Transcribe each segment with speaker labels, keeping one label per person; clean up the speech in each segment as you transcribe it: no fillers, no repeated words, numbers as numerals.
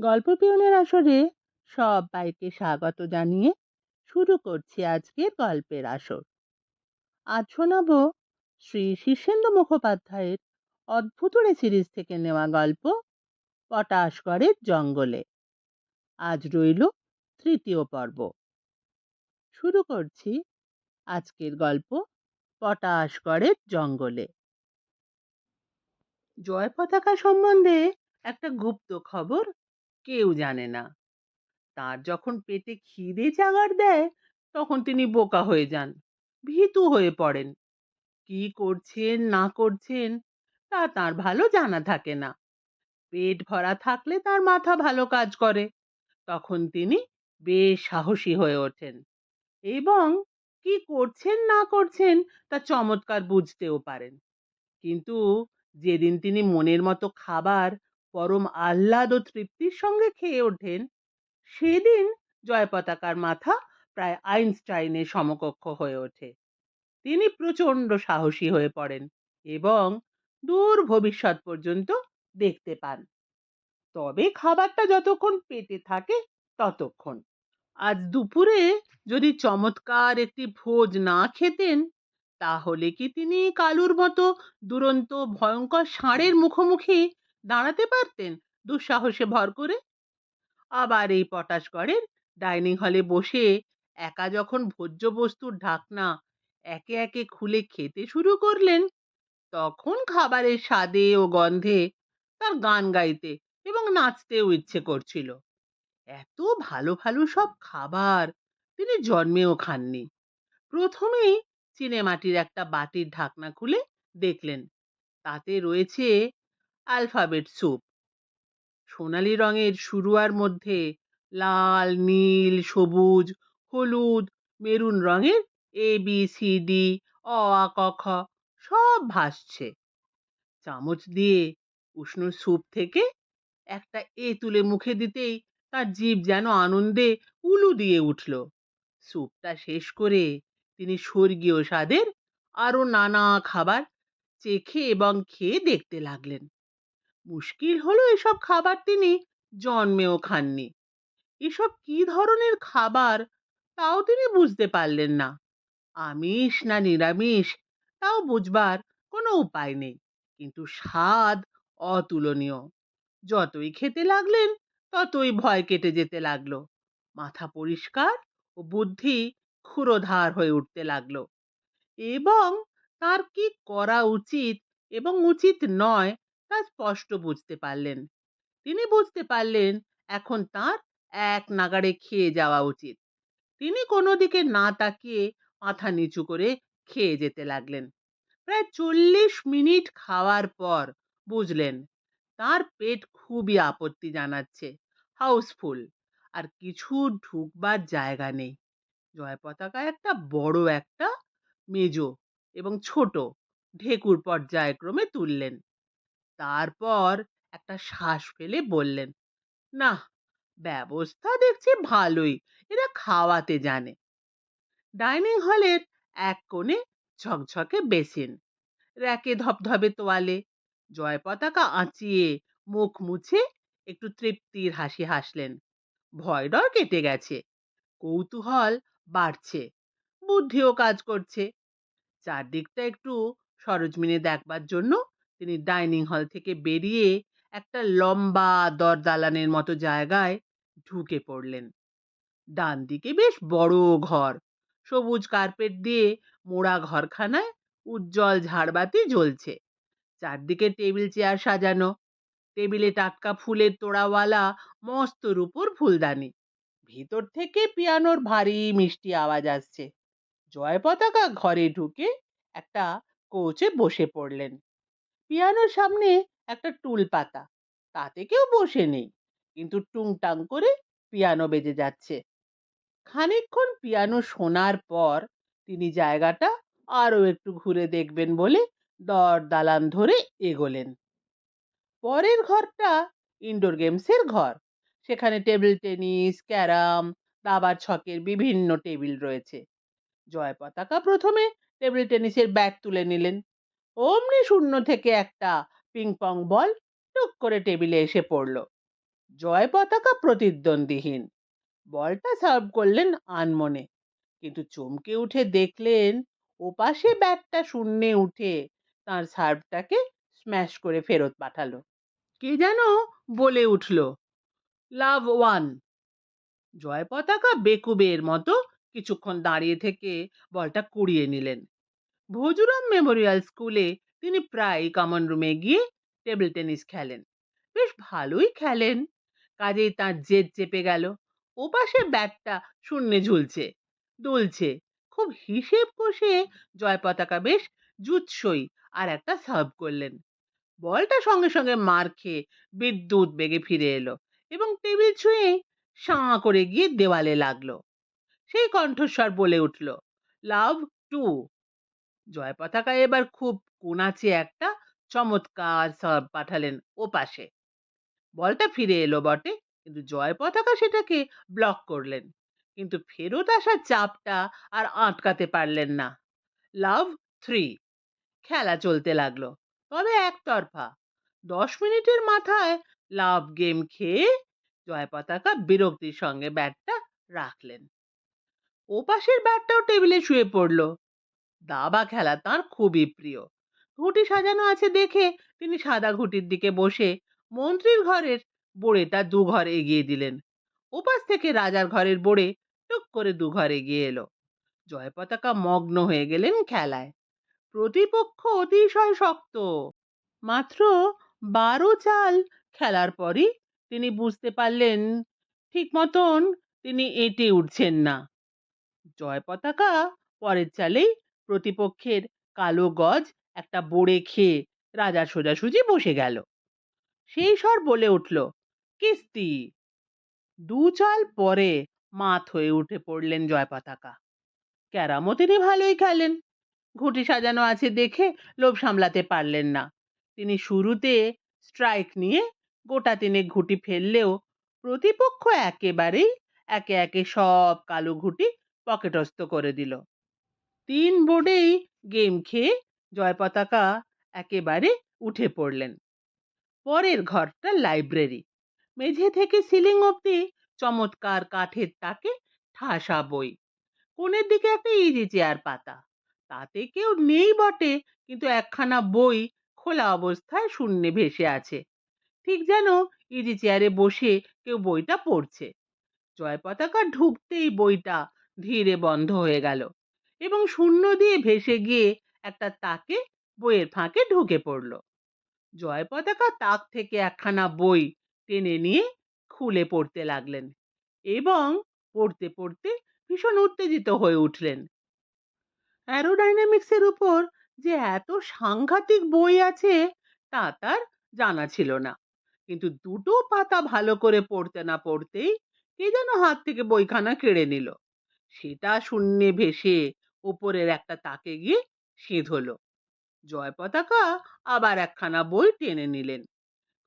Speaker 1: গল্প পিয়নের আসরে সবাইকে স্বাগত জানিয়ে শুরু করছি আজকের গল্পের আসর। আজ শোনাবো শ্রী শীর্ষেন্দু মুখোপাধ্যায়ের অদ্ভুতুড়ে সিরিজ থেকে নেওয়া গল্প পটাশগড়ের জঙ্গলে। আজ রইল তৃতীয় পর্ব। শুরু করছি আজকের গল্প পটাশগড়ের জঙ্গলে। জয় পতাকা সম্বন্ধে একটা গুপ্ত খবর কেউ জানে না। তার যখন পেটে খিদে জাগার দেয় তখন তিনি বোকা হয়ে যান, ভীতু হয়ে পড়েন। কি করছেন না করছেন তা তার ভালো জানা থাকে না। পেট ভরা থাকলে তার মাথা ভালো কাজ করে, তখন তিনি বেশ সাহসী হয়ে ওঠেন এবং কি করছেন না করছেন তা চমৎকার বুঝতেও পারেন। কিন্তু যেদিন তিনি মনের মতো খাবার পরম আহ্লাদ ও তৃপ্তির সঙ্গে খেয়ে ওঠেন, সেদিন জয় পতাকার মাথা প্রায় আইনস্টাইনের সমকক্ষ হয়ে ওঠে। তিনি প্রচণ্ড সাহসী হয়ে পড়েন এবং দূর ভবিষ্যৎ পর্যন্ত দেখতে পান। তবে খাবারটা যতক্ষণ পেটে থাকে ততক্ষণ। আজ দুপুরে যদি চমৎকার একটি ভোজ না খেতেন, তাহলে কি তিনি কালুর মতো দুরন্ত ভয়ঙ্কর ষাঁড়ের মুখোমুখি দাঁড়াতে পারতেন দুঃসাহসে ভর করে? আবার এই পটাশগড়ের ডাইনিং হলে বসে একা যখন ভোজ্য বস্তুর ঢাকনা একে একে খুলে খেতে শুরু করলেন, তখন খাবারের স্বাদে ও গন্ধে তার গান গাইতে এবং নাচতেও ইচ্ছে করছিল। এত ভালো ভালো সব খাবার তিনি জন্মেও খাননি। প্রথমেই চিনেমাটির একটা বাটির ঢাকনা খুলে দেখলেন তাতে রয়েছে অ্যালফাবেট স্যুপ। সোনালী রঙের শুরুয়ার মধ্যে লাল, নীল, সবুজ, হলুদ, মেরুন রঙের ABCD, অ আ ক খ সব ভাসছে। চামচ দিয়ে উষ্ণ স্যুপ থেকে একটা তুলে মুখে দিতেই তার জিভ যেন আনন্দে উলু দিয়ে উঠল। স্যুপটা শেষ করে তিনি স্বর্গীয় স্বাদের আরো নানা খাবার চেখে এবং খেয়ে দেখতে লাগলেন। মুশকিল হলো এসব খাবার তিনি জন্মেও খাননি। এসব কি ধরনের খাবার তাও তিনি বুঝতে পারলেন না। আমিষ না নিরামিষ তাও বুঝবার কোনো উপায় নেই, কিন্তু স্বাদ অতুলনীয়। যতই খেতে লাগলেন ততই ভয় কেটে যেতে লাগলো। মাথা পরিষ্কার ও বুদ্ধি ক্ষুরোধার হয়ে উঠতে লাগলো এবং তার কি করা উচিত এবং উচিত নয় তা স্পষ্ট বুঝতে পারলেন। তিনি বুঝতে পারলেন এখন তার এক নাগাড়ে খেয়ে যাওয়া উচিত। তিনি কোনো দিকে না তাকিয়ে মাথা নিচু করে খেয়ে যেতে লাগলেন। প্রায় 40 মিনিট খাওয়ার পর বুঝলেন তার পেট খুবই আপত্তি জানাচ্ছে, হাউসফুল, আর কিছু ঢুকবার জায়গা নেই। জয় পতাকা একটা বড় একটা মেজো এবং ছোট ঢেকুর পর্যায়ক্রমে তুললেন। তারপর একটা শ্বাস ফেলে বললেন, না, ব্যবস্থা দেখছি ভালোই, এরা খাওয়াতে জানে। ডাইনিং হলের এক কোণে ঝকঝকে বেসিন, র্যাকে ধবধবে তোয়ালে। জয় পতাকা আঁচিয়ে মুখ মুছে একটু তৃপ্তির হাসি হাসলেন। ভয় ডর কেটে গেছে, কৌতূহল বাড়ছে, বুদ্ধিও কাজ করছে। চারদিকটা একটু সরজমিনে দেখবার জন্য তিনি ডাইনিং হল থেকে বেরিয়ে একটা লম্বা দরদালানের মতো জায়গায় ঢুকে পড়লেন। ডান দিকে বেশ বড় ঘর, সবুজ কার্পেট দিয়ে মোড়া ঘরখানায় উজ্জ্বল ঝাড়বাতি জ্বলছে। চারদিকে টেবিল চেয়ার সাজানো, টেবিলে টাটকা ফুলের তোড়াওয়ালা মস্ত রূপোর ফুলদানি। ভিতর থেকে পিয়ানোর ভারী মিষ্টি আওয়াজ আসছে। জয় পতাকা ঘরে ঢুকে একটা কোচে বসে পড়লেন। পিয়ানোর সামনে একটা টুল পাতা, তাতে কেউ বসে নেই, কিন্তু টুংটাং করে পিয়ানো বেজে যাচ্ছে। খানিকক্ষণ পিয়ানো শোনার পর তিনি জায়গাটা আরো একটু ঘুরে দেখবেন বলে দর দালান ধরে এগোলেন। পরের ঘরটা ইনডোর গেমসের ঘর। সেখানে টেবিল টেনিস, ক্যারাম, দাবার ছকের বিভিন্ন টেবিল রয়েছে। জয় পতাকা প্রথমে টেবিল টেনিসের ব্যাট তুলে নিলেন। অমনি শূন্য থেকে একটা পিং পং বল টুক করে টেবিলে এসে পড়ল। জয় পতাকা প্রতিদ্বন্দ্বীহীন। বলটা সার্ভ করলেন আনমনে, কিন্তু চমকে উঠে দেখলেন ওপাশে ব্যাটটা শূন্যে উঠে তার সার্ভটাকে স্ম্যাশ করে ফেরত পাঠালো। কে যেন বলে উঠল, লাভ ওয়ান। জয় পতাকা বেকুবের মতো কিছুক্ষণ দাঁড়িয়ে থেকে বলটা কুড়িয়ে নিলেন। ভোজুরাম মেমোরিয়াল স্কুলে তিনি প্রায় কমন রুমে গিয়ে টেবিল টেনিস খেলেন, বেশ ভালোই খেলেন। কাজেই তার জেদ চেপে গেল। ওপাশে ব্যাটটা শূন্যে ঝুলছে, দুলছে। খুব হিসেব কষে জয় পতাকা বেশ জুৎসই আর একটা সার্ভ করলেন। বলটা সঙ্গে সঙ্গে মার খেয়ে বিদ্যুৎ বেগে ফিরে এলো এবং টেবিল ছুঁয়ে সাঁ করে গিয়ে দেওয়ালে লাগলো। সেই কণ্ঠস্বর বলে উঠল, লাভ টু। জয় পতাকা এবার খুব কোনাচে একটা চমৎকার সার্ভ পাঠালেন ও পাশে। বলটা ফিরে এলো বটে, কিন্তু জয় পতাকা সেটাকে ব্লক করলেন। কিন্তু ফেরত আসার চাপটা আর আটকাতে পারলেন না। লাভ থ্রি। খেলা চলতে লাগলো, তবে একতরফা। 10 মিনিটের মাথায় লাভ গেম খেয়ে জয় পতাকা বিরক্তির সঙ্গে ব্যাটটা রাখলেন। ওপাশের ব্যাটটাও টেবিলে শুয়ে পড়লো। দাবা খেলা তার খুবই প্রিয়। ঘুঁটি সাজানো আছে দেখে তিনি সাদা ঘুঁটির দিকে বসে মন্ত্রীর ঘরের বোড়েটা 2 ঘর এগিয়ে দিলেন। ওপাশ থেকে রাজার ঘরের বোড়ে টুক করে 2 ঘর এগিয়ে এলো। জয় পতাকা মগ্ন হয়ে গেলেন খেলায়। প্রতিপক্ষ অতিশয় শক্ত। মাত্র 12 চাল খেলার পরই তিনি বুঝতে পারলেন ঠিক মতন তিনি এঁটে উঠছেন না। জয় পতাকা পরের চালেই প্রতিপক্ষের কালো গজ একটা বোড়ে খেয়ে রাজার সোজাসুজি বসে গেল। সেই স্বর বলে উঠল, কিস্তি। 2 চাল পরে মাত হয়ে উঠে পড়লেন জয় পতাকা। ক্যারামও তিনি ভালোই খেলেন। ঘুঁটি সাজানো আছে দেখে লোভ সামলাতে পারলেন না। তিনি শুরুতে স্ট্রাইক নিয়ে গোটা তিনেক ঘুঁটি ফেললেও প্রতিপক্ষ একেবারেই একে একে সব কালো ঘুঁটি পকেটস্থ করে দিল। 3 বোর্ডেই গেম খেয়ে জয় পতাকা একেবারে উঠে পড়লেন। পরের ঘরটা লাইব্রেরি। মেঝে থেকে সিলিং অব্দি চমৎকার কাঠের তাকে ঠাসা বই। কোণের দিকে একটা ইজি চেয়ার পাতা। তাতে কেউ নেই বটে, কিন্তু একখানা বই খোলা অবস্থায় শূন্যে ভেসে আছে, ঠিক যেন ইজি চেয়ারে বসে কেউ বইটা পড়ছে। জয় পতাকা ঢুকতেই বইটা ধীরে বন্ধ হয়ে গেল এবং শূন্য দিয়ে ভেসে গিয়ে একটা তাকে বইয়ের ফাঁকে ঢুকে পড়ল। জয় পতাকা তাক থেকে একখানা বই টেনে নিয়ে খুলে পড়তে লাগলেন এবং পড়তে পড়তে ভীষণ উত্তেজিত হয়ে উঠলেন। অ্যারোডাইনামিক্সের উপর যে এত সাংঘাতিক বই আছে তা তার জানা ছিল না। কিন্তু দুটো পাতা ভালো করে পড়তে না পড়তেই কে যেন হাত থেকে বইখানা কেড়ে নিল। সেটা শূন্যে ভেসে উপরের একটা তাকে গিয়ে সেধ হলো। জয় পতাকা আবার একখানা বই টেনে নিলেন,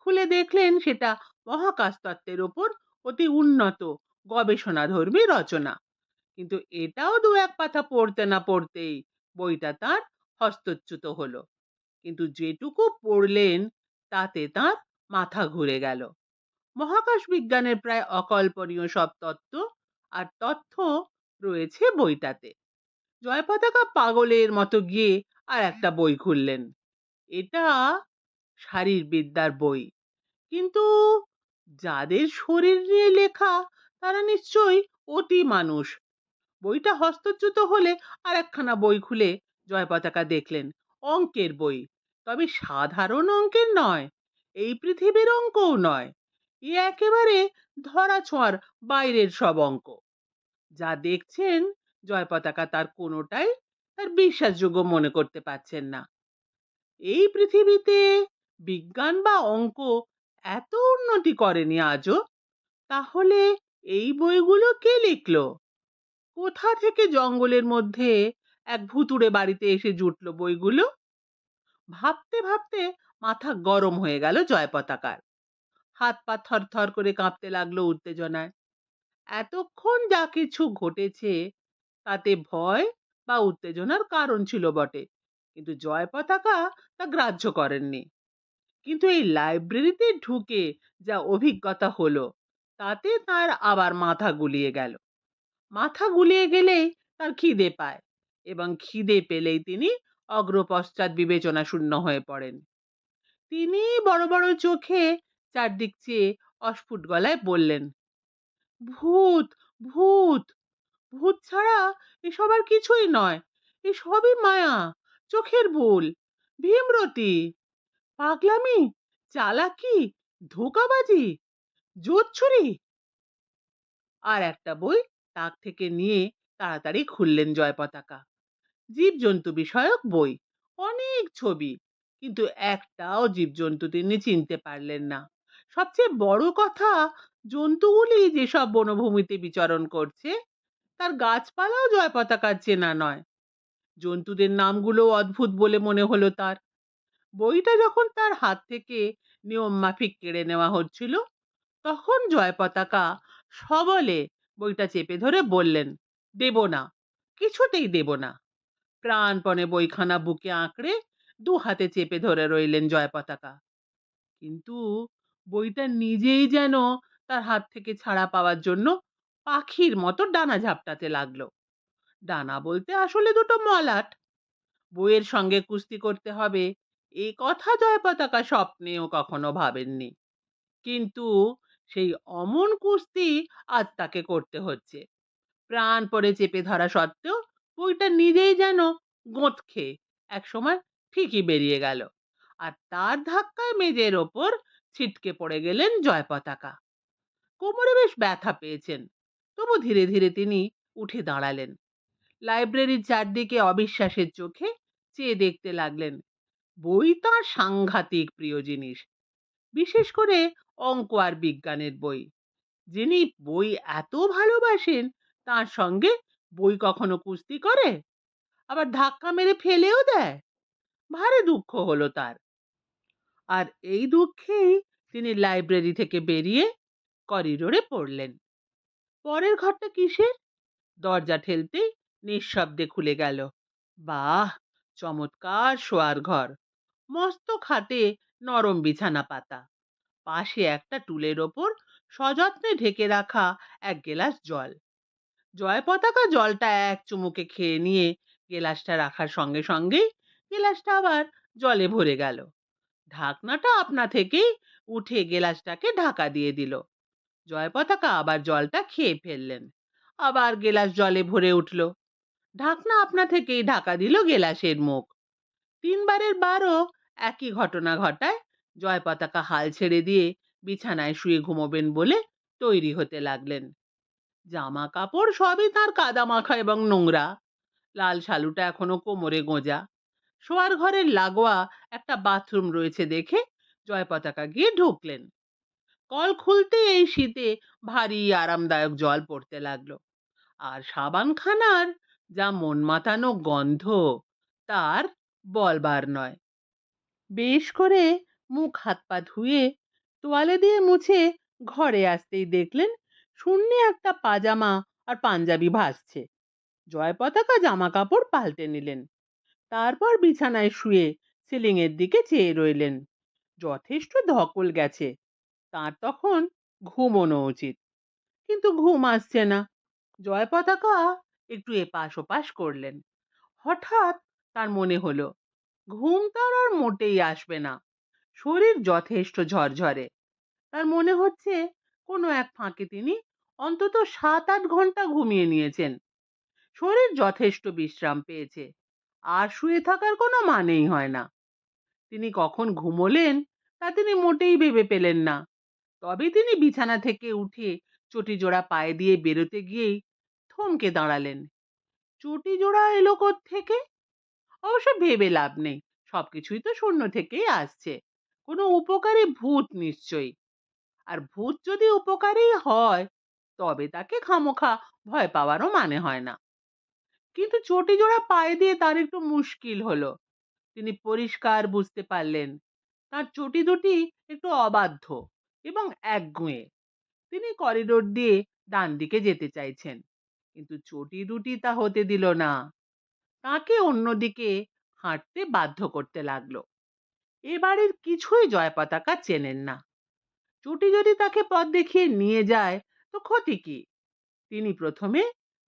Speaker 1: খুলে দেখলেন সেটা মহাকাশ তত্ত্বের উপর অতি উন্নত গবেষণাধর্মী রচনা। কিন্তু এটাও 2-1 পাতা পড়তে না পড়তেই বইটা তার হস্তচ্যুত হলো। কিন্তু যেটুকু পড়লেন তাতে তার মাথা ঘুরে গেল। মহাকাশ বিজ্ঞানের প্রায় অকল্পনীয় সব তত্ত্ব আর তথ্য রয়েছে বইটাতে। জয় পতাকা পাগলের মতো গিয়ে আর একটা বই খুললেন। এটা শারীরবিদ্যার বই, কিন্তু যাদের শরীর নিয়ে লেখা তারা নিশ্চয়ই অতি মানুষ। বইটা হস্তচ্যুত হলে আর একখানা বই খুলে জয় পতাকা দেখলেন অঙ্কের বই, তবে সাধারণ অঙ্কের নয়, এই পৃথিবীর অঙ্কও নয়। এ একেবারে ধরা ছোঁয়ার বাইরের সব অঙ্ক। যা দেখছেন জয় পতাকা তার কোনোটাই তার বিশ্বাসযোগ্য মনে করতে পারছেন না। এই পৃথিবীতে বিজ্ঞান বা অঙ্ক এত উন্নতি করেনি আজও। তাহলে এই বইগুলো কে লিখলো? কোথা থেকে জঙ্গলের মধ্যে এক ভুতুড়ে বাড়িতে এসে জুটলো বইগুলো? ভাবতে ভাবতে মাথা গরম হয়ে গেল জয় পতাকার। হাত পা থরথর করে কাঁপতে লাগলো উত্তেজনায়। এতক্ষণ যা কিছু ঘটেছে তাতে ভয় বা উত্তেজনার কারণ ছিল বটে, কিন্তু জয় পতাকা তা গ্রাহ্য করেননি। কিন্তু এই লাইব্রেরিতে ঢুকে যা অভিজ্ঞতা হলো, তাতে তার আবার মাথা গুলিয়ে গেল। মাথা গুলিয়ে গেলেই তার খিদে পায়, এবং খিদে পেলেই তিনি অগ্রপশ্চাৎ বিবেচনা শূন্য হয়ে পড়েন। তিনি বড় বড় চোখে চারদিক চেয়ে অস্ফুট গলায় বললেন, ভূত, ভূত, ভূত ছাড়া এসব আর কিছুই নয়। এসবই মায়া, চোখের ভুল, ভীমরতি, পাগলামি, চালাকি, ধোঁকাবাজি, জোচ্চুরি। আর একটা বই তাক থেকে নিয়ে তাড়াতাড়ি খুললেন জয় পতাকা। জীবজন্তু বিষয়ক বই, অনেক ছবি, কিন্তু একটাও জীবজন্তু তিনি চিনতে পারলেন না। সবচেয়ে বড় কথা, জন্তুগুলি যেসব বনভূমিতে বিচরণ করছে, তার গাছপালাও জয় পতাকার চেনা নয়। জন্তুদের নামগুলো অদ্ভুত বলে মনে হলো তার। বইটা যখন তার হাত থেকে নিয়ম মাফিক কেড়ে নেওয়া হচ্ছিল, তখন জয় পতাকা সবলে বইটা চেপে ধরে বললেন, দেব না, কিছুতেই দেব না। প্রাণপণে বইখানা বুকে আঁকড়ে দু হাতে চেপে ধরে রইলেন জয় পতাকা। কিন্তু বইটা নিজেই যেন তার হাত থেকে ছাড়া পাওয়ার জন্য পাখির মতো ডানা ঝাপটাতে লাগলো। ডানা বলতে আসলে দুটো মলাট। বইয়ের সঙ্গে কুস্তি করতে হবে, এই কথা জয় পতাকা স্বপ্নেও কখনো ভাবেননি। কিন্তু সেই অমন কুস্তি আজ তাকে করতে হচ্ছে। প্রাণ পড়ে চেপে ধরা সত্ত্বেও বইটা নিজেই যেন গোঁত খেয়ে একসময় ঠিকই বেরিয়ে গেল, আর তার ধাক্কায় মেঝের ওপর ছিটকে পড়ে গেলেন জয় পতাকা। কোমরে বেশ ব্যথা পেয়েছেন, তবু ধীরে ধীরে তিনি উঠে দাঁড়ালেন। লাইব্রেরির চারদিকে অবিশ্বাসের চোখে চেয়ে দেখতে লাগলেন। বই তাঁর সাংঘাতিক প্রিয় জিনিস, বিশেষ করে অঙ্ক আর বিজ্ঞানের বই। যিনি বই এত ভালোবাসেন, তার সঙ্গে বই কখনো কুস্তি করে, আবার ধাক্কা মেরে ফেলেও দেয়। ভারী দুঃখ হলো তার। আর এই দুঃখেই তিনি লাইব্রেরি থেকে বেরিয়ে করিডোরে পড়লেন। পরের ঘরটা কিসের? দরজা ঠেলতেই নিঃশব্দে খুলে গেল। বাহ, চমৎকার শোয়ার ঘর। মস্ত খাটে নরম বিছানা পাতা, পাশে একটা টুলের ওপর সযত্নে ঢেকে রাখা এক গেলাস জল। জয় পতাকা জলটা এক চুমুকে খেয়ে নিয়ে গেলাসটা রাখার সঙ্গে সঙ্গেই গেলাসটা আবার জলে ভরে গেল। ঢাকনাটা আপনা থেকেই উঠে গেলাসটাকে ঢাকা দিয়ে দিল। জয় পতাকা আবার জলটা খেয়ে ফেললেন। আবার গেলাস জলে ভরে উঠল। ঢাকনা আপনা থেকেই ঢাকা দিল গেলাসের মুখ। তিনবারের বারও একই ঘটনা ঘটায় জয় পতাকা হাল ছেড়ে দিয়ে বিছানায় শুয়ে ঘুমোবেন বলে তৈরি হতে লাগলেন। জামা কাপড় সবই তার কাদা মাখা এবং নোংরা। লাল শালুটা এখনো কোমরে গোঁজা। শোয়ার ঘরের লাগোয়া একটা বাথরুম রয়েছে দেখে জয় পতাকা গিয়ে ঢুকলেন। কল খুলতে এই শীতে ভারী আরামদায়ক জল পড়তে লাগলো। আর সাবানখানার যা মন মাতানো গন্ধ, তার বলবার নয়। বেশ করে মুখ হাত পা ধুয়ে তোয়ালে দিয়ে মুছে ঘরে আসতেই দেখলেন শূন্যে একটা পাজামা আর পাঞ্জাবি ভাসছে। জয় পতাকা জামা কাপড় পাল্টে নিলেন। তারপর বিছানায় শুয়ে সিলিং এর দিকে চেয়ে রইলেন। যথেষ্ট ধকল গেছে, তার তখন ঘুমোনো উচিত, কিন্তু ঘুম আসছে না। জয় পতাকা একটু এপাশ ওপাশ করলেন। হঠাৎ তার মনে হলো, ঘুম তার আর মোটেই আসবে না। শরীর যথেষ্ট ঝরঝরে। তার মনে হচ্ছে কোনো এক ফাঁকে তিনি অন্তত 7-8 ঘন্টা ঘুমিয়ে নিয়েছেন। শরীর যথেষ্ট বিশ্রাম পেয়েছে, আর শুয়ে থাকার কোনো মানেই হয় না। তিনি কখন ঘুমোলেন তা তিনি মোটেই ভেবে পেলেন না। তবে তিনি বিছানা থেকে উঠে চটি জোড়া পায়ে দিয়ে বেরোতে গিয়েই থমকে দাঁড়ালেন। চটি জোড়া এলো থেকে? অবশ্য ভেবে লাভ নেই, সবকিছুই তো শূন্য থেকেই আসছে। কোনো উপকারী ভূত নিশ্চয়ই। আর ভূত যদি উপকারী হয়, তবে তাকে খামোখা ভয় পাওয়ারও মানে হয় না। কিন্তু চটি জোড়া পায়ে দিয়ে তার একটু মুশকিল হলো। তিনি পরিষ্কার বুঝতে পারলেন তার চটি দুটি একটু অবাধ্য এবং একগুঁয়ে। তিনি করিডোর দিয়ে ডান দিকে যেতে চাইছেন, কিন্তু চটি দুটি তা হতে দিল না। তাকে অন্যদিকে হাঁটতে বাধ্য করতে লাগলো। এ বাড়ির কিছুই জয়পতাকা চেনেন না। চটি যদি তাকে পথ দেখিয়ে নিয়ে যায় তো ক্ষতি কি? তিনি প্রথমে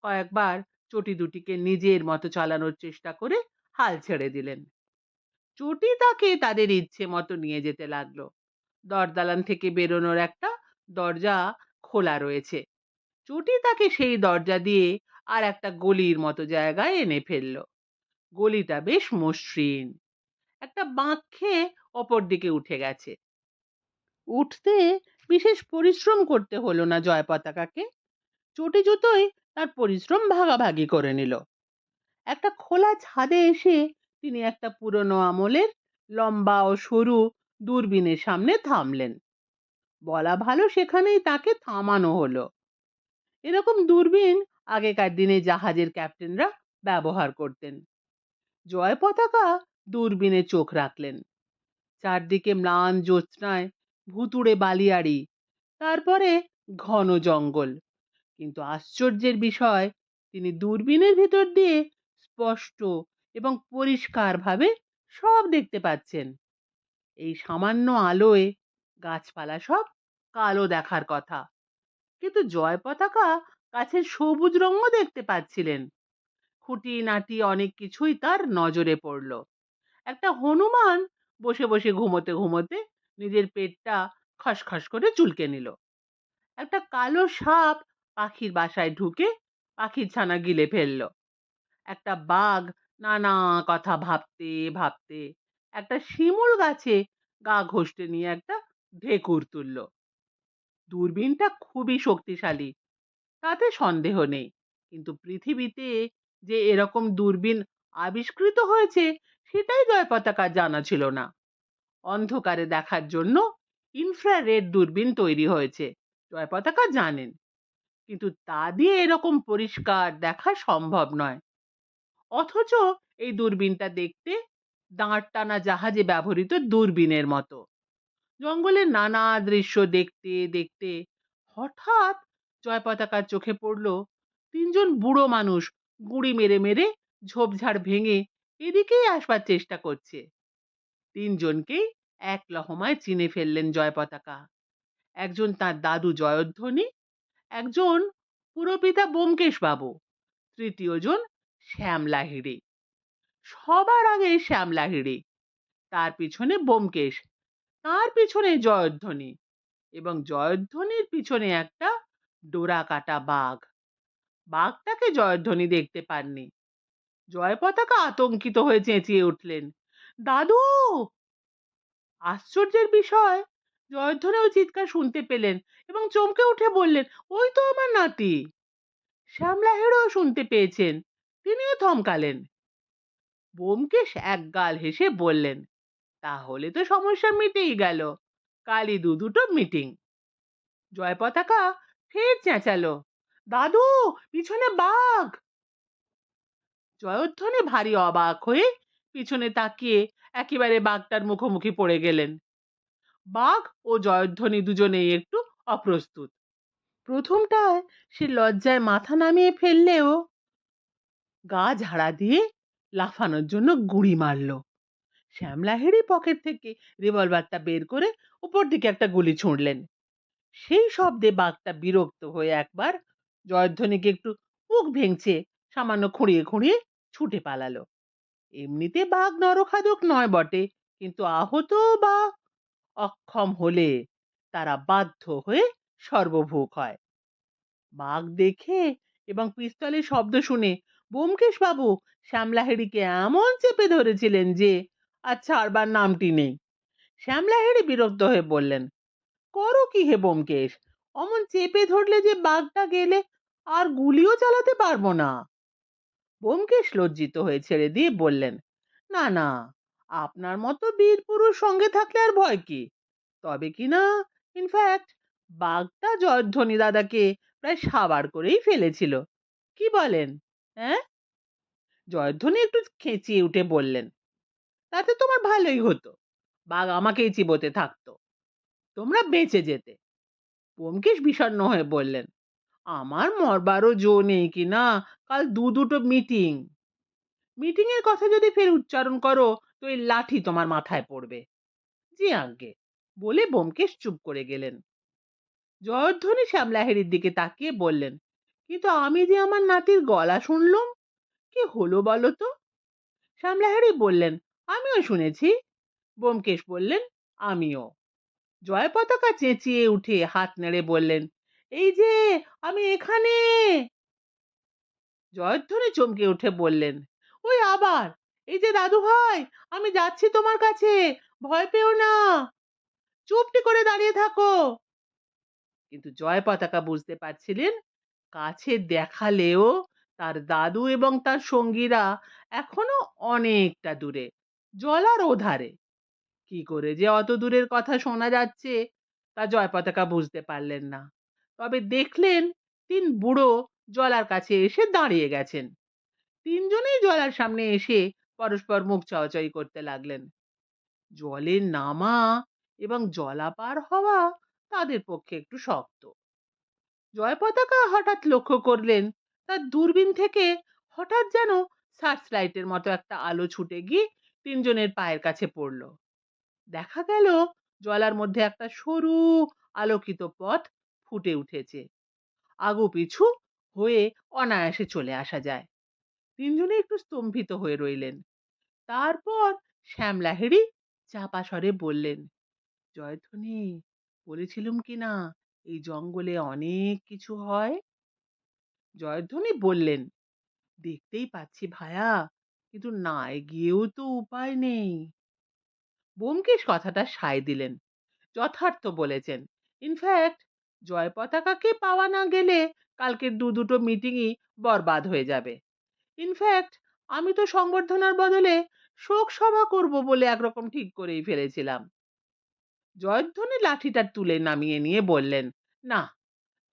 Speaker 1: কয়েকবার চটি দুটিকে নিজের মতো চালানোর চেষ্টা করে হাল ছেড়ে দিলেন। চটি তাকে তাদের ইচ্ছে মতো নিয়ে যেতে লাগলো। দরদালান থেকে বেরোনোর একটা দরজা খোলা রয়েছে। চটি তাকে সেই দরজা দিয়ে আর একটা গলির মতো জায়গায় এনে ফেললো। গলিটা বেশ মসৃণ, একটা বাঁক খেয়ে অপর দিকে উঠে গেছে। উঠতে বিশেষ পরিশ্রম করতে হলো না জয়পতাকাকে। চটি জুতোই তার পরিশ্রম ভাগাভাগি করে নিল। একটা খোলা ছাদে এসে তিনি একটা পুরনো আমলের লম্বা ও সরু দূরবীনের সামনে থামলেন। বলা ভালো সেখানেই তাকে থামানো হলো। এরকম দূরবীন আগেকার দিনে জাহাজের ক্যাপ্টেনরা ব্যবহার করতেন। জয় পতাকা দূরবীনে চোখ রাখলেন। চারদিকে ম্লান জ্যোৎস্নায় ভুতুড়ে বালিয়াড়ি, তারপরে ঘন জঙ্গল। কিন্তু আশ্চর্যের বিষয়, তিনি দূরবীনের ভিতর দিয়ে স্পষ্ট এবং পরিষ্কারভাবে সব দেখতে পাচ্ছেন। এই সামান্য আলোয় গাছপালা সব কালো দেখার কথা, কিন্তু জয় পতাকা গাছের সবুজ রঙও দেখতে পাচ্ছিলেন। খুঁটিনাটি অনেক কিছুই তার নজরে পড়ল। একটা হনুমান বসে বসে ঘুমোতে ঘুমোতে নিজের পেটটা খসখস করে চুলকে নিল। একটা কালো সাপ পাখির বাসায় ঢুকে পাখির ছানা গিলে ফেললো। একটা বাঘ নানা কথা ভাবতে ভাবতে একটা শিমুল গাছে গা ঘষতে নিয়ে একটা ঢেকুর তুললো। দূরবীনটা খুবই শক্তিশালী, তাতে সন্দেহ নেই, কিন্তু পৃথিবীতে যে এরকম দূরবীন আবিষ্কৃত হয়েছে সেটাই জয় পতাকার জানা ছিল না। অন্ধকারে দেখার জন্য ইনফ্রারেড দূরবীন তৈরি হয়েছে, জয় পতাকা জানেন, কিন্তু তা দিয়ে এরকম পরিষ্কার দেখা সম্ভব নয়। অথচ এই দূরবীনটা দেখতে দাঁড় টানা জাহাজে ব্যবহৃত দূরবীনের মতো। জঙ্গলের নানা দৃশ্য দেখতে দেখতে হঠাৎ জয় পতাকার চোখে পড়ল তিনজন বুড়ো মানুষ গুঁড়ি মেরে মেরে ঝোপঝাড় ভেঙে এদিকেই আসবার চেষ্টা করছে। তিনজনকেই এক লহমায় চিনে ফেললেন জয় পতাকা। একজন তার দাদু জয়ধ্বনি, একজন পুরপিতা ব্যোমকেশ বাবু, তৃতীয় জন শ্যাম লাহিড়ী। সবার আগে শ্যাম লাহিড়ী, তার পিছনে ব্যোমকেশ, তার পিছনে জয়ধ্বনি, এবং জয়ধ্বনির পিছনে একটা ডোরা কাটা বাঘ। বাঘটাকে জয়ধ্বনি দেখতে পাননি। জয় পতাকা আতঙ্কিত হয়ে চেঁচিয়ে উঠলেন, দাদু! আশ্চর্যের বিষয়, জয়ধ্বনি ওই চিৎকার শুনতে পেলেন এবং চমকে উঠে বললেন, ওই তো আমার নাতি। শ্যাম লাহিড়ীও শুনতে পেয়েছেন, তিনিও থমকালেন। ব্যোমকেশ একগাল হেসে বললেন, তাহলে তো সমস্যা মিটেই গেল, কালই দুটো মিটিং। জয় পতাকা ফের চেঁচালো, দাদু, পিছনে বাঘ! জয়ধ্বনি ভারী অবাক হয়ে পিছনে তাকিয়ে একেবারে বাঘটার মুখোমুখি পড়ে গেলেন। বাঘ ও জয়ধ্বনি দুজনেই একটু অপ্রস্তুত। প্রথমটায় সে লজ্জায় মাথা নামিয়ে ফেললেও গা ঝাড়া দিয়ে লাফানোর জন্য গুঁড়ি মারল। শ্যাম লাহিড়ী পকেট থেকে রিভলভারটা বের করে উপর দিকে একটা গুলি ছুঁড়লেন। সেই শব্দে বাঘটা বিরক্ত হয়ে একবার জয়ধ্বনিকে একটু মুখ ভেঙচে সামান্য খুঁড়িয়ে খুঁড়িয়ে ছুটে পালালো। এমনিতে বাঘ নরখাদক নয় বটে, কিন্তু আহত বা অক্ষম হলে তারা বাধ্য হয়ে সর্বভুক হয়। বাঘ দেখে এবং পিস্তলের শব্দ শুনে ব্যোমকেশ বাবু শ্যাম লাহিড়ীকে এমন চেপে ধরেছিলেন যে আর ছাড়বার নামটি নেই। শ্যাম লাহিড়ী বিরক্ত হয়ে বললেন, করো কি হে ব্যোমকেশ, অমন চেপে ধরলে যে বাঘটা গেলে আর গুলিও চালাতে পারবো না। ব্যোমকেশ লজ্জিত হয়ে ছেড়ে দিয়ে বললেন, না না, আপনার মতো বীর পুরুষ সঙ্গে থাকলে আর ভয় কি। তবে কি না, ইনফ্যাক্ট বাঘটা জয়ধ্বনি দাদাকে প্রায় সাবার করেই ফেলেছিল, কি বলেন? হ্যাঁ? জয়ধ্বনি একটু খেঁচিয়ে উঠে বললেন, তাতে তোমার ভালোই হতো, বাঘ আমাকেই চিবোতে থাকতো, তোমরা বেঁচে যেতে। ব্যোমকেশ বিষণ্ণ হয়ে বললেন, আমার মরবারও জো নেই কি না, কাল দুটো মিটিং। মিটিং এর কথা যদি ফের উচ্চারণ করো তো এই লাঠি তোমার মাথায় পড়বে। জি আজ্ঞে, বলে ব্যোমকেশ চুপ করে গেলেন। জয়ধ্বনি শ্যামলাহেরির দিকে তাকিয়ে বললেন, কিন্তু আমি যে আমার নাতির গলা শুনলুম, কি হলো বলো তো? শ্যামলাহেরি বললেন, আমিও শুনেছি। ব্যোমকেশ বললেন, আমিও। জয় পতাকা চেঁচিয়ে উঠে হাত নেড়ে বললেন, এই যে আমি এখানে। জয়ধ্বনি চমকে উঠে বললেন, ওই আবার, এই যে দাদু ভাই, আমি যাচ্ছি তোমার কাছে, ভয় পেও না, চুপটি করে দাঁড়িয়ে থাকো। কিন্তু জয় পতাকা বুঝতে পারছিলেন, কাছে দেখালেও তার দাদু এবং তার সঙ্গীরা এখনো অনেকটা দূরে, জলার ওধারে। কি করে যে অত দূরের কথা শোনা যাচ্ছে তা জয় পতাকা বুঝতে পারলেন না। তবে দেখলেন তিন বুড়ো জলার কাছে এসে দাঁড়িয়ে গেছেন। তিনজনেই জলার সামনে এসে পরস্পর মুখ চাওয়াচাওয়ি করতে লাগলেন। জলে নামা এবং জলাপার হওয়া তাদের পক্ষে একটু শক্ত। জয় পতাকা হঠাৎ লক্ষ্য করলেন, তার দূরবীন থেকে হঠাৎ যেন সার্চ লাইটের মতো একটা আলো ছুটে গিয়ে তিনজনের পায়ের কাছে পড়ল। দেখা গেল জলার মধ্যে একটা সরু আলোকিত পথ ফুটে উঠেছে। আগু পিছু হয়ে অনায়াসে চলে আসা যায়। তিনজনে একটু স্তম্ভিত হয়ে রইলেন। তারপর শ্যামলাহেরি চাপা স্বরে বললেন, জয়ধ্বনি, বলেছিলুম কি না এই জঙ্গলে অনেক কিছু হয়? জয়ধ্বনি বললেন, দেখতেই পাচ্ছি ভায়া, কিন্তু না গিয়েও তো উপায় নেই। ব্যোমকেশ কথাটা সায় দিলেন, যথার্থ বলেছেন। ইনফ্যাক্ট জয় পতাকাকে পাওয়া না গেলে কালকের দুটো মিটিংই বরবাদ হয়ে যাবে। ইনফ্যাক্ট আমি তো সংবর্ধনার বদলে শোক সভা করব বলে একরকম ঠিক করেই ফেলেছিলাম। জয়ধ্বনি লাঠিটা তুলে নামিয়ে নিয়ে বললেন, না,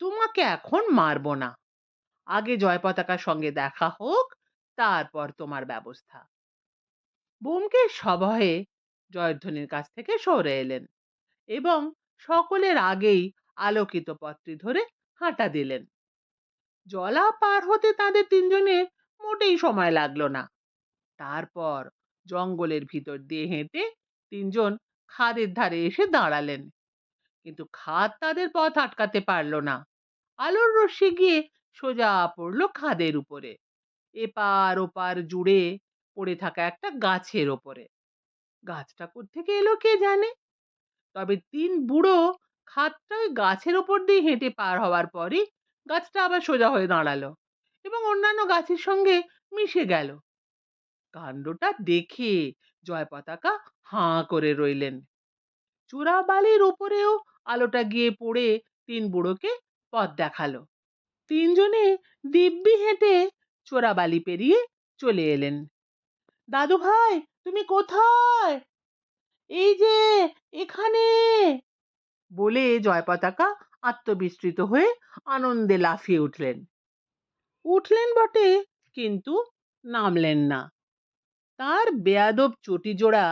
Speaker 1: তোমাকে এখন মারবো না, আগে জয় পতাকার সঙ্গে দেখা হোক, তারপর তোমার ব্যবস্থা। ব্যোমকেশ সভয়ে জয়ধ্বনির কাছ থেকে সরে এলেন এবং সকলের আগেই আলোকিত পথটি ধরে হাঁটা দিলেন। জলা পার হতে তাদের তিনজনের মোটেই সময় লাগলো না। তারপর জঙ্গলের ভিতর দিয়ে হেঁটে তিনজন খাদের ধারে এসে দাঁড়ালেন। কিন্তু খাদ তাদের পথ আটকাতে পারল না। আলোর রশ্মি গিয়ে সোজা পড়লো খাদের উপরে, এপার ওপার জুড়ে পড়ে থাকা একটা গাছের ওপরে। গাছটা কোত্থেকে এলো কে জানে। তবে তিন বুড়ো খাদটা ওই গাছের ওপর দিয়ে হেঁটে পার হওয়ার পরই গাছটা আবার সোজা হয়ে দাঁড়ালো এবং অন্যান্য গাছের সঙ্গে মিশে গেল। কাণ্ডটা দেখে জয় পতাকা হাঁ করে রইলেন। চূড়াবালির উপরেও আলোটা গিয়ে পড়ে তিন বুড়োকে পথ দেখালো। তিনজনে দিব্যি হেঁটে চোরাবালি পেরিয়ে চলে এলেন। দাদু ভাই, তুমি কোথায়? এই যে এখানে, বলে জয় পতাকা আত্মবিস্মৃত হয়ে আনন্দে লাফিয়ে উঠলেন। উঠলেন বটে, কিন্তু নামলেন না। তার বেয়াদব চটি জোড়া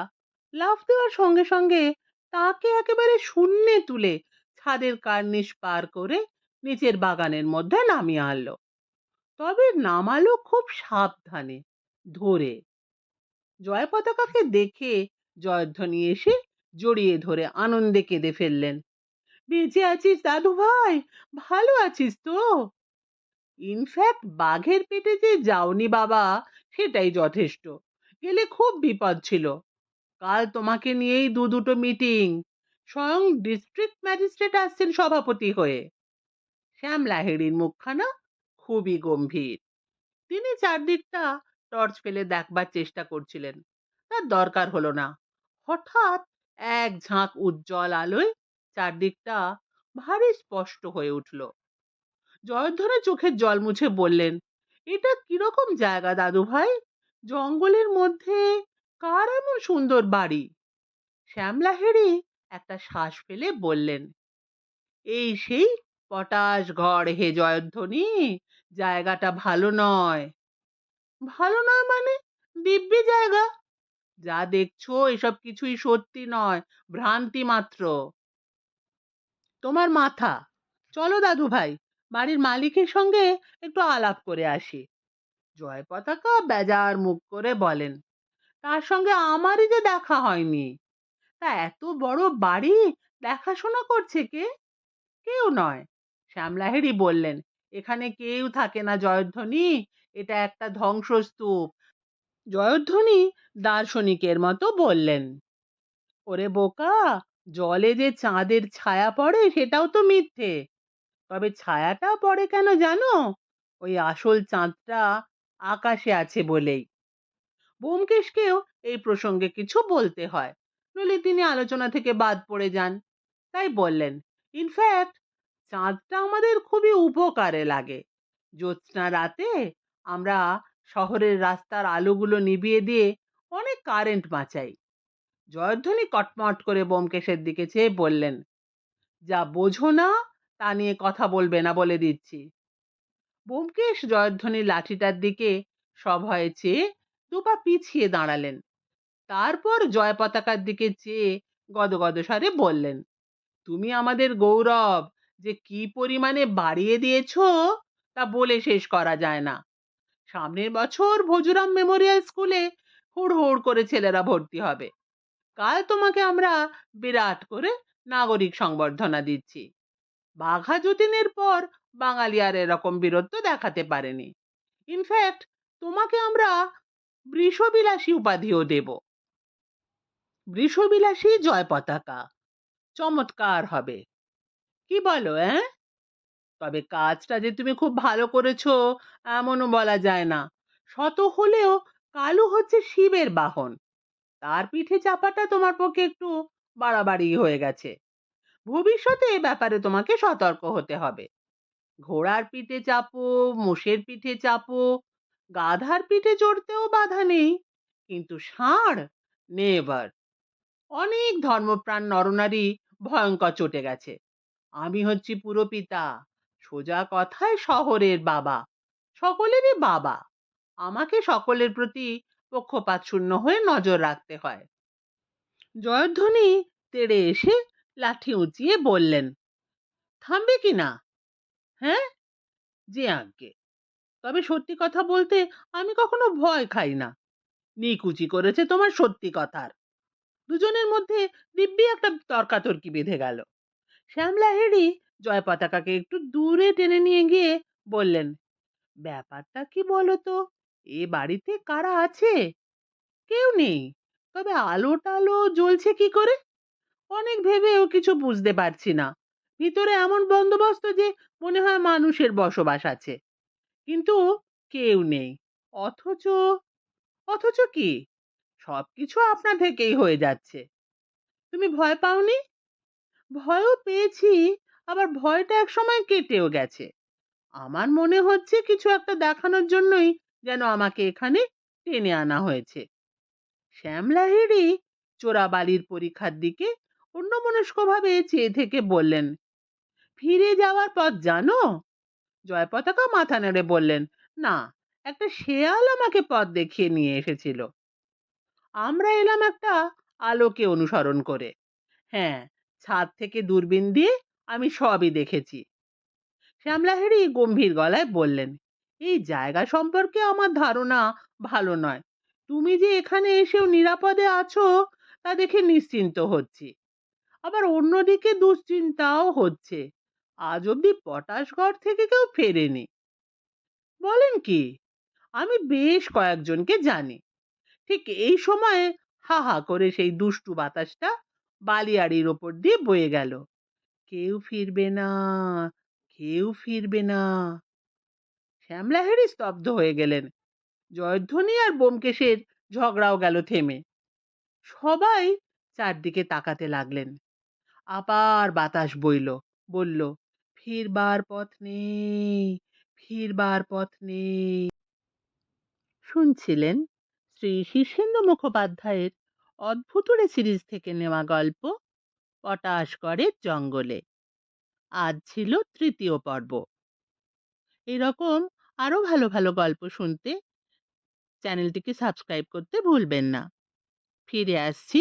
Speaker 1: লাফ দেওয়ার সঙ্গে সঙ্গে তাকে একেবারে শূন্যে তুলে ছাদের কার্নিশ পার করে নিচের বাগানের মধ্যে নামিয়ে আনলো। তবে নামালো খুব সাবধানে, ধরে। জয় পতাকাকে দেখে জয়ধ্বনি এসে জড়িয়ে ধরে আনন্দে কেঁদে ফেললেন। বেঁচে আছিস দাদু ভাই? ভালো আছিস তো? ইনফ্যাক্ট বাঘের পেটে যে যাওনি বাবা, সেটাই যথেষ্ট। গেলে খুব বিপদ ছিল। কাল তোমাকে নিয়েই দুটো মিটিং, স্বয়ং ডিস্ট্রিক্ট ম্যাজিস্ট্রেট আসছেন সভাপতি হয়ে। শ্যাম লাহিড়ির মুখখানা খুবই গম্ভীর। তিনি চারদিকটা টর্চ ফেলে দেখবার চেষ্টা করছিলেন, তার দরকার হলো না। হঠাৎ এক ঝাঁক উজ্জ্বল আলোয় চারদিকটা ভারী স্পষ্ট হয়ে উঠল। জয়ধ্বনি চোখের জল মুছে বললেন, এটা কিরকম জায়গা দাদু ভাই? জঙ্গলের মধ্যে কার এমন সুন্দর বাড়ি? শ্যাম লাহিড়ী একটা শ্বাস ফেলে বললেন, এই সেই পটাশ ঘর হে জয়ধ্বনি, জায়গাটা ভালো নয়। ভালো নয় মানে? দিব্যি জায়গা। যা দেখছো এসব কিছুই সত্যি নয়, ভ্রান্তি মাত্র। তোমার মাথা। চলো দাদু ভাই, বাড়ির মালিকের সঙ্গে একটু আলাপ করে আসি। জয় পতাকা বেজার মুখ করে বলেন, তার সঙ্গে আমারই যে দেখা হয়নি। তা এত বড় বাড়ি দেখাশোনা করছে কে? কেউ নয়। শ্যামলাহেরি বললেন, এখানে কেউ থাকে না জয়ধ্বনি, এটা একটা ধ্বংসস্তূপ। জয়ধ্বনি দার্শনিকের মতো বললেন, ওরে বোকা, জলে যে চাঁদের ছায়া পড়ে সেটাও তো মিথ্যে। তবে ছায়াটা পড়ে কেন জানো? ওই আসল চাঁদটা আকাশে আছে বলেই। ব্যোমকেশকেও এই প্রসঙ্গে কিছু বলতে হয়, নইলে তিনি আলোচনা থেকে বাদ পড়ে যান। তাই বললেন, ইনফ্যাক্ট চাঁদটা আমাদের খুবই উপকারে লাগে। জ্যোৎস্না রাতে আমরা শহরের রাস্তার আলোগুলো নিভিয়ে দিয়ে অনেক কারেন্ট বাঁচাই। জয়ধ্বনি কটমট করে ব্যোমকেশের দিকে চেয়ে বললেন, যা বোঝো না তা নিয়ে কথা বলবে না বলে দিচ্ছি। ব্যোমকেশ জয়ধ্বনির লাঠিটার দিকে সভয়ে চেয়ে দুপা পিছিয়ে দাঁড়ালেন। তারপর জয় পতাকার দিকে চেয়ে গদগদ স্বরে বললেন, তুমি আমাদের গৌরব যে কি পরিমাণে বাড়িয়ে দিয়েছো তা বলে শেষ করা যায় না। সামনের বছর ভজুরাম মেমোরিয়াল স্কুলে হুড় হুড় করে ছেলেরা ভর্তি হবে। কাল তোমাকে আমরা বিরাট করে নাগরিক সংবর্ধনা দিচ্ছি। বাঘা যতীনের পর বাঙালি আর এরকম বীরত্ব দেখাতে পারেনি। ইনফ্যাক্ট তোমাকে আমরা বৃষবিলাসী উপাধিও দেব। বৃষবিলাসী জয় পতাকা চমৎকার হবে, কি বলো? তবে কাজটা যে তুমি খুব ভালো করেছো এমনও বলা যায় না। শত হলেও কালু হচ্ছে শিবের বাহন, তার পিঠে চাপাটা তোমার পক্ষে একটু বাড়াবাড়ি হয়ে গেছে। ভবিষ্যতে এ ব্যাপারে তোমাকে সতর্ক হতে হবে। ঘোড়ার পিঠে চাপো, মোষের পিঠে চাপো, গাধার পিঠে চড়তেও বাধা নেই, কিন্তু ষাঁড় নেভার। অনেক ধর্মপ্রাণ নরনারী ভয়ঙ্কর চটে গেছে। আমি হচ্ছি পুরপিতা, সোজা কথায় শহরের বাবা, সকলেরই বাবা। আমাকে সকলের প্রতি পক্ষপাত শূন্য হয়ে নজর রাখতে হয়। জয়ধ্বনি তেড়ে এসে লাঠি উঁচিয়ে বললেন, থামবে কি না? হ্যাঁ, যে আজ্ঞে। তবে সত্যি কথা বলতে আমি কখনো ভয় খাই না। নিকুচি করেছে তোমার সত্যি কথার। দুজনের মধ্যে দিব্যি একটা তর্কাতর্কি বেঁধে গেল। শ্যামলাহেরি জয় পতাকাকে একটু দূরে টেনে নিয়ে গিয়ে বললেন, ব্যাপারটা কি বলতো? এ বাড়িতে কারা আছে? কেউ নেই, তবে আলো টালো জ্বলছে কি করে? অনেক ভেবেও কিছু বুঝতে পারছি না। ভিতরে এমন বন্দোবস্ত যে মনে হয় মানুষের বসবাস আছে, কিন্তু কেউ নেই। অথচ অথচ কি, সবকিছু আপনা থেকেই হয়ে যাচ্ছে। তুমি ভয় পাওনি? ভয়ও পেয়েছি, আবার ভয়টা একসময় কেটেও গেছে। আমার মনে হচ্ছে কিছু একটা দেখানোর জন্যই যেন আমাকে এখানে টেনে আনা হয়েছে। শ্যামলাহেরি চোরাবালির পরীক্ষার দিকে অন্যমনস্কভাবে চেয়ে থেকে বললেন, ফিরে যাওয়ার পথ জানো? জয় পতাকা মাথা নেড়ে বললেন, না, একটা শেয়াল আমাকে পথ দেখিয়ে নিয়ে এসেছিল। আমরা এলাম একটা আলোকে অনুসরণ করে। হ্যাঁ, ছাদ থেকে দূরবীন দিয়ে আমি সবই দেখেছি। শ্যামলাহেরি গম্ভীর গলায় বললেন, এই জায়গা সম্পর্কে আমার ধারণা ভালো নয়। তুমি যে এখানে এসেও নিরাপদে আছো তা দেখে নিশ্চিন্ত হচ্ছি। আবার অন্যদিকে দুশ্চিন্তাও হচ্ছে, আজ অব্দি পটাশগড় থেকে কেউ ফেরেনি। বলেন কি? আমি বেশ কয়েকজনকে জানি। ঠিক এই সময়ে হা হা করে সেই দুষ্টু বাতাসটা বালিয়াড়ির ওপর দিয়ে বয়ে গেল। কেউ ফিরবে না, কেউ ফিরবে না। শ্যামলাহেরি স্তব্ধ হয়ে গেলেন। জয়ধ্বনি আর ব্যোমকেশের ঝগড়াও গেল থেমে। সবাই চারদিকে তাকাতে লাগলেন। আবার বাতাস বইল, বলল, ফিরবার পথ নেই, ফিরবার পথ নেই। শুনছিলেন শ্রী শীর্ষেন্দু মুখোপাধ্যায়ের অদ্ভুতুড়ে সিরিজ থেকে নেওয়া গল্প পটাশগড়ের জঙ্গলে। আজ ছিল তৃতীয় পর্ব। এরকম আরো ভালো ভালো গল্প শুনতে চ্যানেলটিকে সাবস্ক্রাইব করতে ভুলবেন না। ফিরে আসছি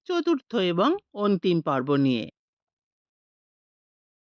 Speaker 1: চতুর্থ এবং অন্তিম পর্ব নিয়ে।